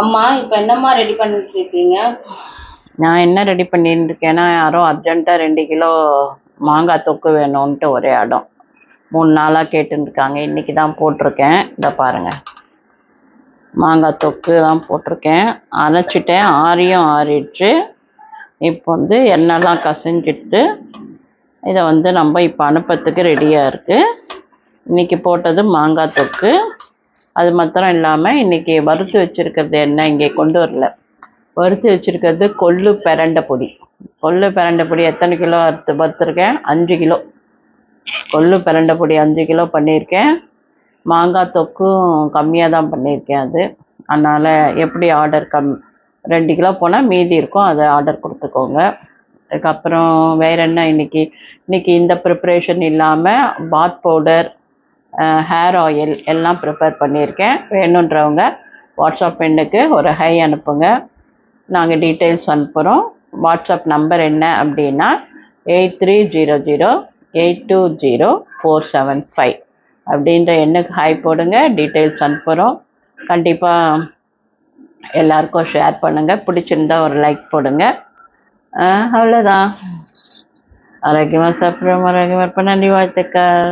அம்மா இப்போ என்னம்மா ரெடி பண்ணிட்டு இருக்கீங்க? நான் என்ன ரெடி பண்ணிட்டு இருக்கேன்னா, யாரோ அர்ஜென்ட்டாக 2 கிலோ மாங்காய் தொக்கு வேணும்ன்ட்டு ஒரே இடம் 3 நாளாக கேட்டுருக்காங்க. இன்னைக்கு தான் போட்டிருக்கேன். இதை பாருங்கள், மாங்காய் தொக்கு தான் போட்டிருக்கேன். அரைச்சிட்டேன், ஆறியும் ஆறிடுச்சு. இப்போ வந்து எண்ணெய்லாம் கசிஞ்சிட்டு இதை வந்து நம்ம இப்போ அனுப்பத்துக்கு ரெடியாக இருக்குது. இன்றைக்கி போட்டது மாங்காய் தொக்கு. அது மாத்திரம் இல்லாமல் இன்றைக்கி வறுத்து வச்சுருக்கிறது என்ன இங்கே கொண்டு வரல. வறுத்து வச்சுருக்கிறது கொள்ளு பிரண்டை பொடி. கொள்ளு பிரண்டை பொடி எத்தனை கிலோ வறுத்துருக்கேன்? 5 கிலோ கொள்ளு பிரண்டை பொடி 5 கிலோ பண்ணியிருக்கேன். மாங்காய் தொக்கும் கம்மியாக தான் பண்ணியிருக்கேன். அதனால் எப்படி ஆர்டர் 2 கிலோ போனால் மீதி இருக்கும், அதை ஆர்டர் கொடுத்துக்கோங்க. அதுக்கப்புறம் வேறு என்ன, இன்றைக்கி இந்த ப்ரிப்ரேஷன் இல்லாமல் பாத் பவுடர், ஹேர் ஆயில் எல்லாம் ப்ரிப்பேர் பண்ணியிருக்கேன். வேணுன்றவங்க வாட்ஸ்அப் எண்ணுக்கு ஒரு ஹை அனுப்புங்க, நாங்கள் டீட்டெயில்ஸ் அனுப்புகிறோம். வாட்ஸ்அப் நம்பர் என்ன அப்படின்னா 8300820475 அப்படின்ற எண்ணுக்கு ஹாய் போடுங்க, டீட்டெயில்ஸ் அனுப்புகிறோம். கண்டிப்பாக எல்லாருக்கும் ஷேர் பண்ணுங்கள், பிடிச்சிருந்தா ஒரு லைக் போடுங்க. அவ்வளோதான். ஆரோக்கியமாக சாப்பிட்றோம், ஆரோக்கியமாக இருப்போம். நன்றி, வாழ்த்துக்கள்.